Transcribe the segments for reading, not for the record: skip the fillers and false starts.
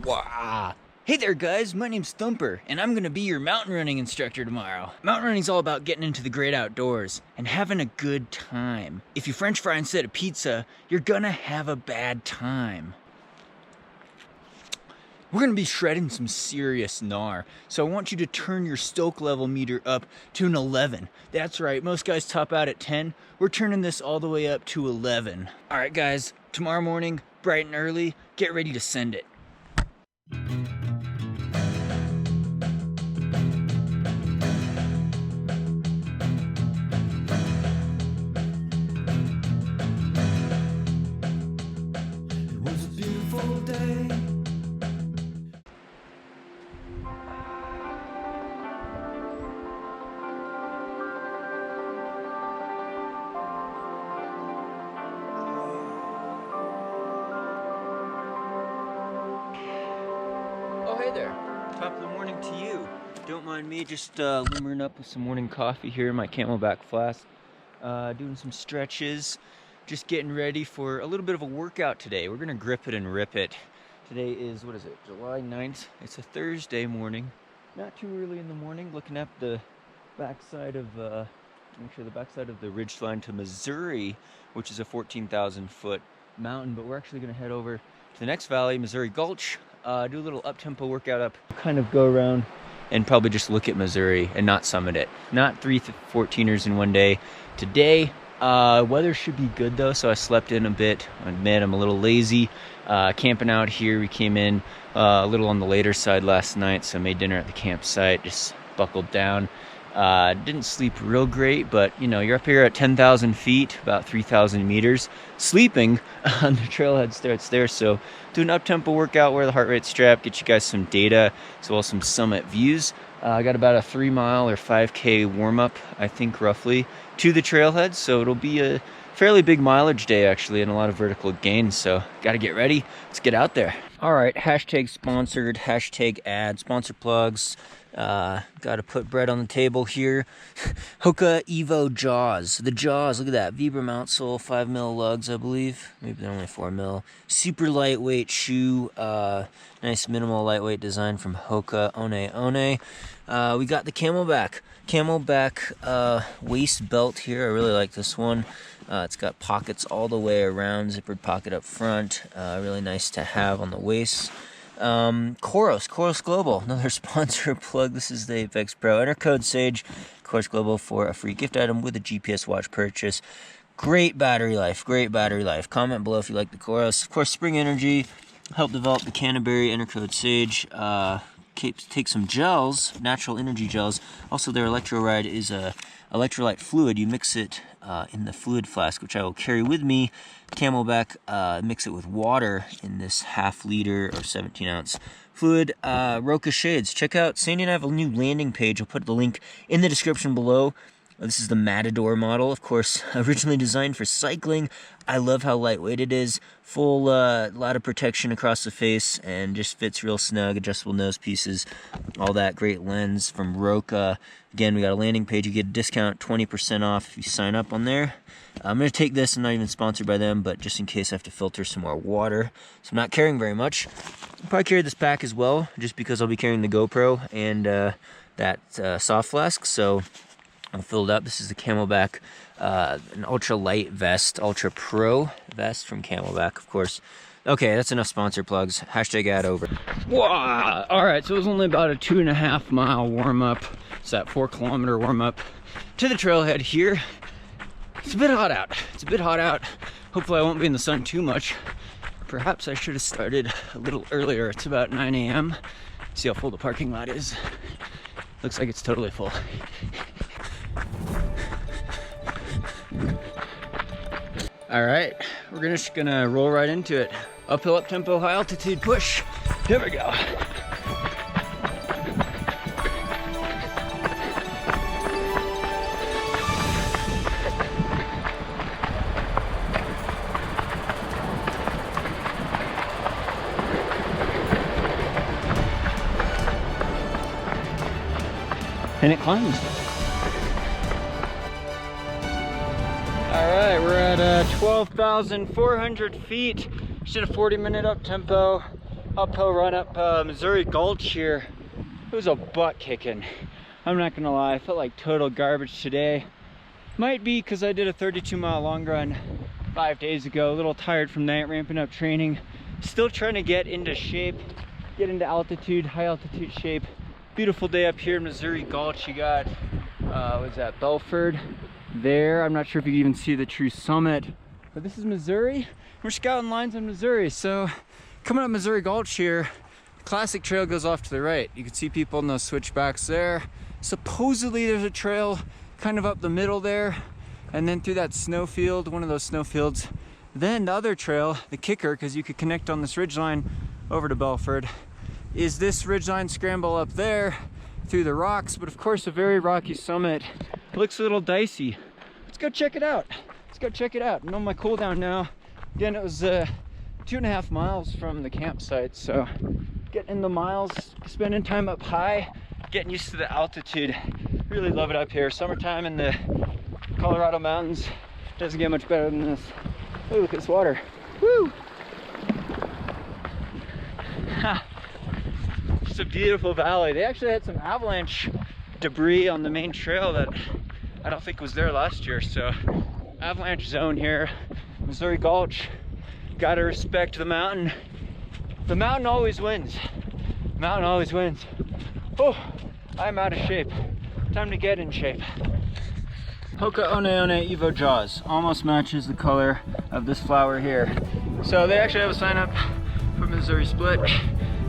Wow. Hey there guys, my name's Thumper, and I'm gonna be your mountain running instructor tomorrow. Mountain running's all about getting into the great outdoors and having a good time. If you French fry instead of pizza, you're gonna have a bad time. We're gonna be shredding some serious gnar, so I want you to turn your stoke level meter up to an 11. That's right, most guys top out at 10. We're turning this all the way up to 11. All right guys, tomorrow morning, bright and early, get ready to send it. Oh, hey there. Top of the morning to you. Don't mind me just limbering up with some morning coffee here in my Camelback flask. Doing some stretches. Just getting ready for a little bit of a workout today. We're going to grip it and rip it. Today is, what is it, July 9th? It's a Thursday morning. Not too early in the morning. Looking up the backside of, the backside of the ridgeline to Missouri, which is a 14,000 foot mountain. But we're actually going to head over to the next valley, Missouri Gulch. Do a little up-tempo workout up, kind of go around and probably just look at Missouri and not summit it. Not 3 14ers in one day. Today, weather should be good though, so I slept in a bit. I admit I'm a little lazy. Camping out here, we came in a little on the later side last night, so I made dinner at the campsite, just buckled down. Didn't sleep real great, but you know, you're up here at 10,000 feet, about 3,000 meters, sleeping on the trailhead starts there. So do an up-tempo workout, wear the heart rate strap, get you guys some data, as well as some summit views. I got about a 3 mile or 5K warm-up, I think roughly, to the trailhead. So it'll be a fairly big mileage day actually, and a lot of vertical gains. So got to get ready. Let's get out there. All right, hashtag sponsored, hashtag ad, sponsor plugs. Got to put bread on the table here. Hoka Evo Jaws. The Jaws, look at that. Vibram outsole, 5 mil lugs, I believe. Maybe they're only 4 mil. Super lightweight shoe. Nice minimal lightweight design from Hoka. We got the Camelback. Camelback waist belt here. I really like this one. It's got pockets all the way around, zippered pocket up front. Really nice to have on the waist. Coros Global, another sponsor plug. This is the Apex Pro. Enter code SAGE, Coros Global, for a free gift item with a GPS watch purchase. Great battery life. Comment below if you like the Coros. Of course, Spring Energy helped develop the Canterbury. Enter code SAGE. Take some gels, natural energy gels. Also, their Electroride is a electrolyte fluid. You mix it in the fluid flask, which I will carry with me. Camelback, mix it with water in this 1/2 liter or 17 ounce fluid. Roka shades. Check out, Sandy and I have a new landing page. I'll put the link in the description below. This is the Matador model, of course, originally designed for cycling. I love how lightweight it is. Full lot of protection across the face and just fits real snug. Adjustable nose pieces, all that. Great lens from Roka. Again, we got a landing page. You get a discount, 20% off if you sign up on there. I'm going to take this. I'm not even sponsored by them, but just in case I have to filter some more water. So I'm not carrying very much. I'll probably carry this pack as well, just because I'll be carrying the GoPro and that soft flask. So I'll fill it up. This is the Camelback, an ultra light vest, Ultra Pro vest from Camelback, of course. Okay, that's enough sponsor plugs. Hashtag ad over. Wow. All right, so it was only about a 2.5 mile warm up. It's that 4 kilometer warm up to the trailhead here. It's a bit hot out. Hopefully I won't be in the sun too much. Perhaps I should have started a little earlier. It's about 9 a.m. See how full the parking lot is. Looks like it's totally full. All right, we're just gonna roll right into it. Uphill, up tempo, high altitude push. Here we go. And it climbs. All right, we're at 12,400 feet. Just did a 40-minute up tempo. uphill run up Missouri Gulch here. It was a butt kicking. I'm not gonna lie, I felt like total garbage today. Might be because I did a 32-mile long run 5 days ago. A little tired from that, ramping up training. Still trying to get into shape, get into altitude, high altitude shape. Beautiful day up here in Missouri Gulch. You got, what's that, Belford there. I'm not sure if you can even see the true summit, but this is Missouri. We're scouting lines in Missouri. So coming up Missouri Gulch here, classic trail goes off to the right. You can see people in those switchbacks there. Supposedly there's a trail kind of up the middle there, and then through that snowfield, one of those snowfields. Then the other trail, the kicker, because you could connect on this ridgeline over to Belford, is this ridgeline scramble up there through the rocks, but of course a very rocky summit. It looks a little dicey. Let's go check it out. Let's go check it out. I'm on my cool down now. Again, it was 2.5 miles from the campsite, so getting in the miles, spending time up high, getting used to the altitude. Really love it up here. Summertime in the Colorado mountains doesn't get much better than this. Oh, look at this water. Woo! Just a beautiful valley. They actually had some avalanche debris on the main trail that I don't think was there last year. So avalanche zone here, Missouri Gulch. Gotta respect the mountain. The mountain always wins. The mountain always wins. Oh, I'm out of shape. Time to get in shape. Hoka One One Evo Jaws almost matches the color of this flower here. So they actually have a sign up for Missouri Split.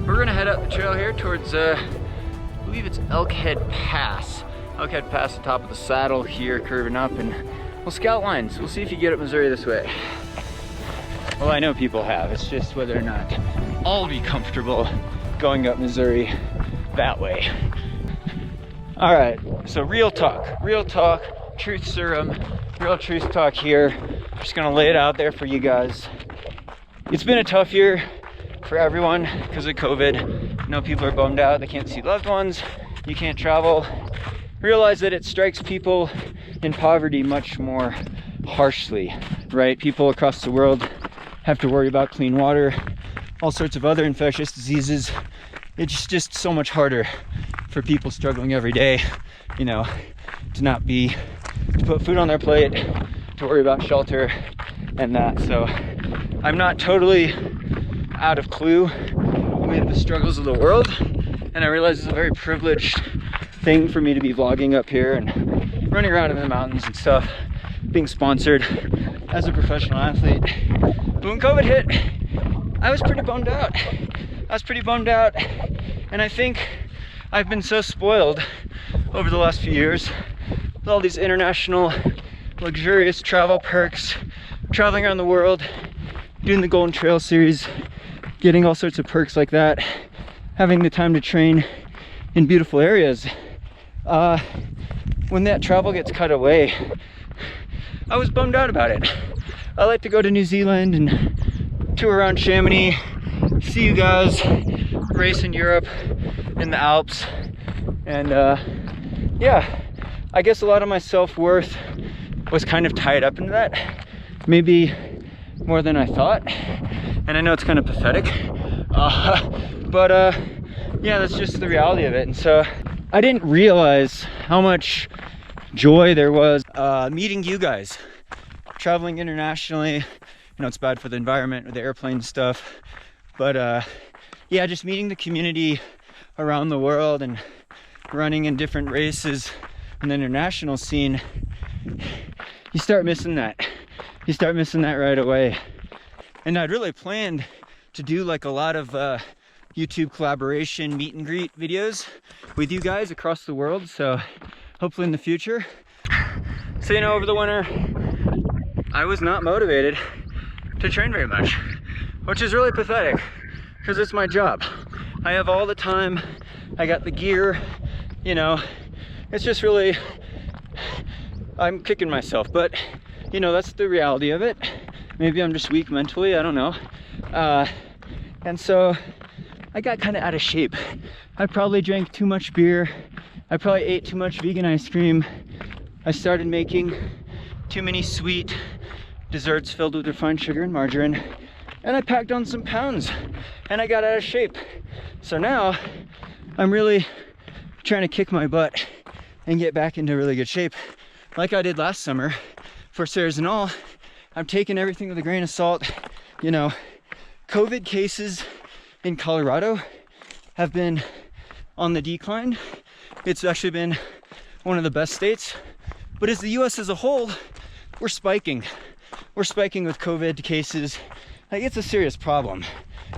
We're gonna head up the trail here towards, I believe it's Elkhead Pass. Elkhead Pass, the top of the saddle here, curving up, and we'll scout lines. We'll see if you get up Missouri this way. Well, I know people have. It's just whether or not I'll be comfortable going up Missouri that way. All right, so real talk, truth serum, real truth talk here. Just gonna lay it out there for you guys. It's been a tough year for everyone because of COVID. I know people are bummed out, they can't see loved ones, you can't travel. Realize that it strikes people in poverty much more harshly, right? People across the world have to worry about clean water, all sorts of other infectious diseases. It's just so much harder for people struggling every day, you know, to put food on their plate, to worry about shelter and that. So I'm not totally out of clue with the struggles of the world, and I realize it's a very privileged thing for me to be vlogging up here and running around in the mountains and stuff, being sponsored as a professional athlete. But when COVID hit, I was pretty bummed out. And I think I've been so spoiled over the last few years with all these international luxurious travel perks, traveling around the world, doing the Golden Trail series, getting all sorts of perks like that, having the time to train in beautiful areas. When that travel gets cut away, I was bummed out about it. I like to go to New Zealand and tour around Chamonix, see you guys, race in Europe, in the Alps, and yeah, I guess a lot of my self-worth was kind of tied up into that, maybe more than I thought, and I know it's kind of pathetic, but yeah, that's just the reality of it. And so I didn't realize how much joy there was meeting you guys, traveling internationally. You know, it's bad for the environment with the airplane stuff, but yeah, just meeting the community around the world and running in different races in the international scene. You start missing that. You start missing that right away. And I'd really planned to do like a lot of YouTube collaboration meet and greet videos with you guys across the world, so hopefully in the future. So, you know, over the winter I was not motivated to train very much, which is really pathetic because it's my job. I have all the time, I got the gear, you know, it's just really, I'm kicking myself, but you know, that's the reality of it. Maybe I'm just weak mentally, I don't know. And so I got kind of out of shape. I probably drank too much beer. I probably ate too much vegan ice cream. I started making too many sweet desserts filled with refined sugar and margarine. and I packed on some pounds and I got out of shape. So now I'm really trying to kick my butt and get back into really good shape like I did last summer. For STRAVA and all, I'm taking everything with a grain of salt. You know, COVID cases in Colorado have been on the decline. It's actually been one of the best states. But as the US as a whole, we're spiking. We're spiking with COVID cases. Like, it's a serious problem.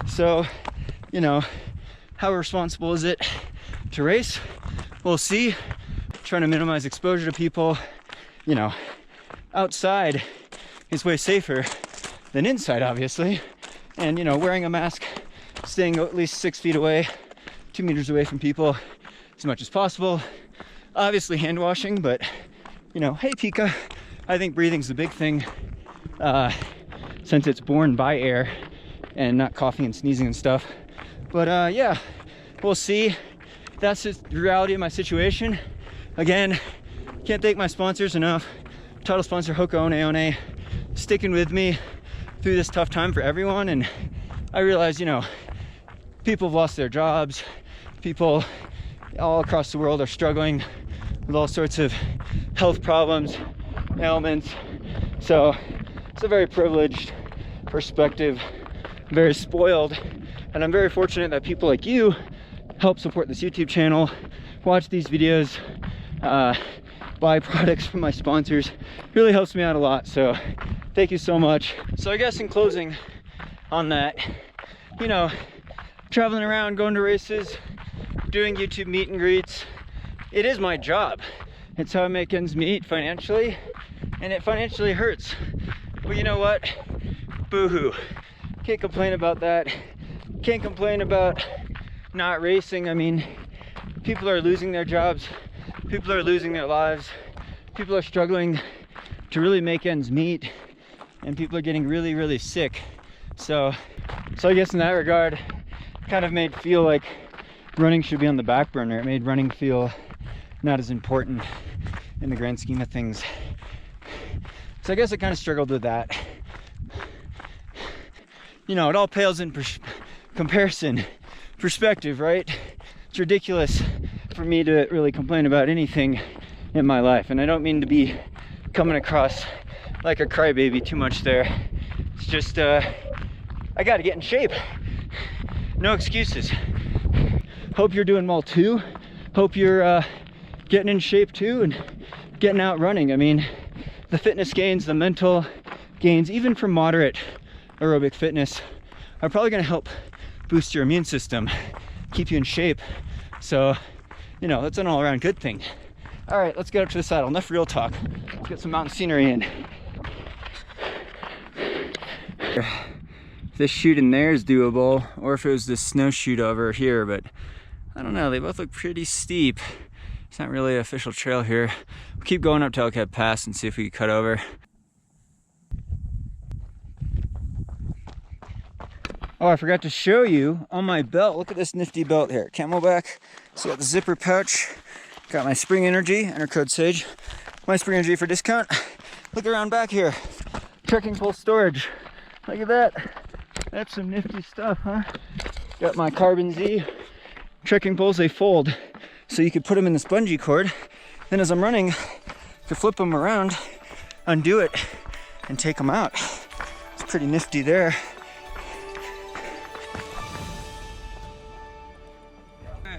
So, you know, how responsible is it to race? We'll see. Trying to minimize exposure to people. You know, outside is way safer than inside, obviously. And, you know, wearing a mask, staying at least 6 feet away, 2 meters away from people as much as possible. Obviously hand washing, but, you know, hey Pika, I think breathing's the big thing, since it's borne by air and not coughing and sneezing and stuff. But yeah, we'll see. That's just the reality of my situation. Again, can't thank my sponsors enough. Title sponsor Hoko One, sticking with me through this tough time for everyone. And I realize, you know, people have lost their jobs. People all across the world are struggling with all sorts of health problems, ailments. So it's a very privileged perspective, very spoiled. And I'm very fortunate that people like you help support this YouTube channel, watch these videos, buy products from my sponsors. It really helps me out a lot, so thank you so much. So I guess in closing on that, you know, traveling around, going to races, doing YouTube meet and greets, it is my job. It's how I make ends meet financially, and it financially hurts. But you know what? Boo-hoo. Can't complain about that. Can't complain about not racing. I mean, people are losing their jobs. People are losing their lives. People are struggling to really make ends meet, and people are getting really, really sick. So I guess in that regard, kind of made feel like running should be on the back burner. It made running feel not as important in the grand scheme of things. So I guess I kind of struggled with that. You know, it all pales in comparison, perspective, right? It's ridiculous for me to really complain about anything in my life. And I don't mean to be coming across like a crybaby too much there. It's just, I gotta get in shape. No excuses. Hope you're doing well too. Hope you're getting in shape too and getting out running. I mean, the fitness gains, the mental gains, even from moderate aerobic fitness, are probably gonna help boost your immune system, keep you in shape. So, you know, that's an all-around good thing. All right, let's get up to the saddle. Enough real talk. Let's get some mountain scenery in. If this chute in there is doable, or if it was this snow chute over here, but I don't know, they both look pretty steep. It's not really an official trail here. We'll keep going up to Elkhead Pass and see if we can cut over. Oh, I forgot to show you on my belt. Look at this nifty belt here. Camelback. So got the zipper pouch. Got my Spring Energy, enter code SAGE. My Spring Energy for discount. Look around back here. Trekking pole storage. Look at that. That's some nifty stuff, huh? Got my Carbon Z. Trekking poles, they fold. So you could put them in this bungee cord. Then as I'm running, you can flip them around, undo it, and take them out. It's pretty nifty there.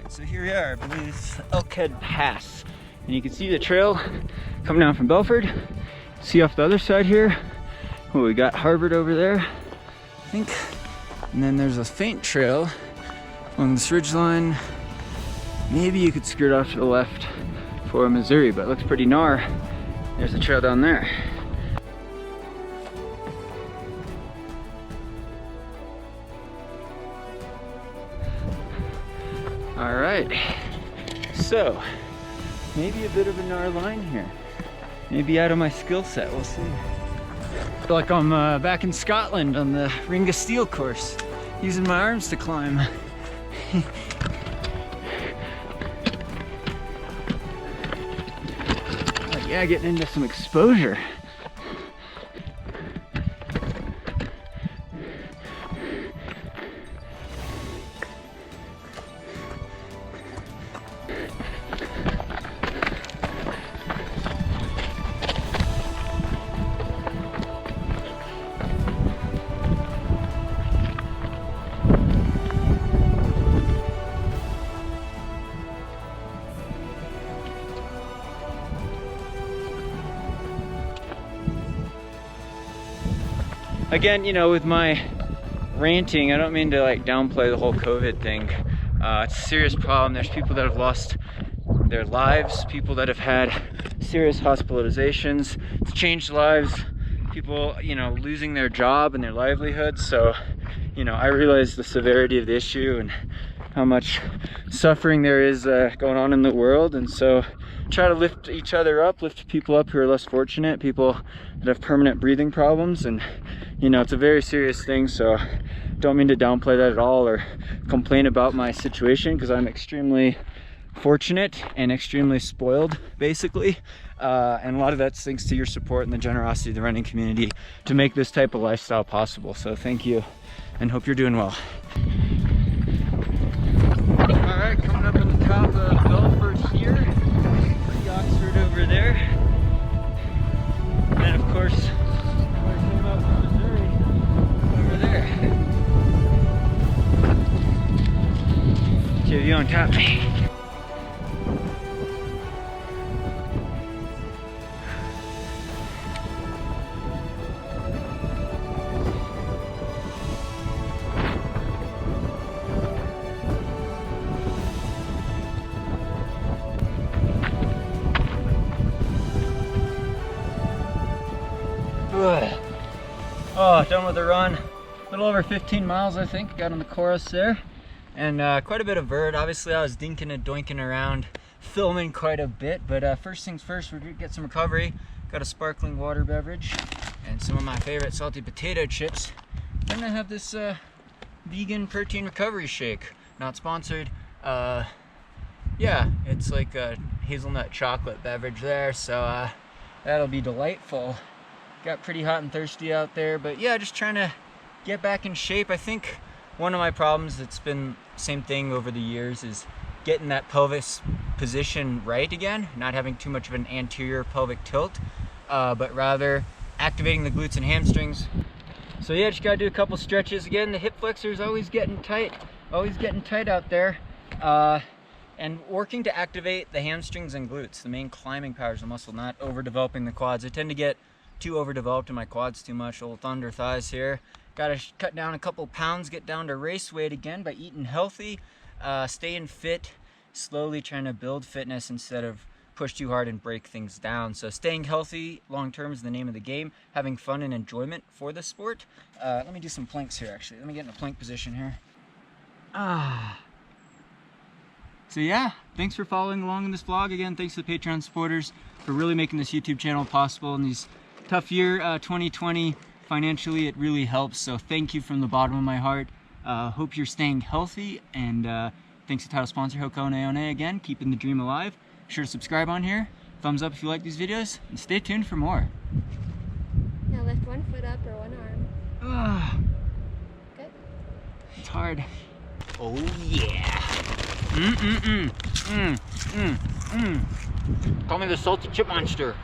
So here we are, I believe it's Elkhead Pass. And you can see the trail coming down from Belford. See off the other side here. Oh, we got Harvard over there, I think. And then there's a faint trail along this ridge line. Maybe you could skirt off to the left for Missouri, but it looks pretty gnar. There's a trail down there. All right, so maybe a bit of a gnar line here. Maybe out of my skill set, we'll see. I feel like I'm back in Scotland on the Ring of Steel course, using my arms to climb. But yeah, getting into some exposure. again, you know, with my ranting, I don't mean to like downplay the whole COVID thing. It's a serious problem. There's people that have lost their lives, people that have had serious hospitalizations. It's changed lives. People, you know, losing their job and their livelihoods. So, you know, I realize the severity of the issue and how much suffering there is going on in the world. And so try to lift each other up, lift people up who are less fortunate, people that have permanent breathing problems. And, you know, it's a very serious thing. So don't mean to downplay that at all or complain about my situation, because I'm extremely fortunate and extremely spoiled, basically. And a lot of that's thanks to your support and the generosity of the running community to make this type of lifestyle possible. So thank you, and hope you're doing well. All right, coming up on the top of Gulch here, pretty Oxford over there. And of course, I came up from Missouri over there. Get you on top. Oh, done with the run. A little over 15 miles, I think. Got on the chorus there. And quite a bit of vert. Obviously, I was dinking and doinking around, filming quite a bit. But first things first, we're gonna get some recovery. Got a sparkling water beverage and some of my favorite salty potato chips. Then I have this vegan protein recovery shake. Not sponsored. Yeah, it's like a hazelnut chocolate beverage there. So that'll be delightful. Got pretty hot and thirsty out there, but yeah, just trying to get back in shape. I think one of my problems that's been same thing over the years is getting that pelvis position right again, not having too much of an anterior pelvic tilt, but rather activating the glutes and hamstrings. So yeah, just gotta do a couple stretches. Again, the hip flexor is always getting tight out there. And working to activate the hamstrings and glutes, the main climbing powers of the muscle, not overdeveloping the quads. I tend to get too overdeveloped in my quads too much, old thunder thighs here. Gotta cut down a couple pounds, get down to race weight again by eating healthy, staying fit, slowly trying to build fitness instead of push too hard and break things down. So staying healthy long term is the name of the game, having fun and enjoyment for the sport. Let me do some planks here actually. Let me get in a plank position here. So yeah, thanks for following along in this vlog. Again, thanks to the Patreon supporters for really making this YouTube channel possible in these tough year 2020 financially. It really helps, so thank you from the bottom of my heart. Hope you're staying healthy, and thanks to title sponsor Hokone again, keeping the dream alive. Be sure to subscribe on here, thumbs up if you like these videos, and stay tuned for more. Now lift one foot up or one arm. Good. It's hard. Oh yeah. Call me the salty chip monster.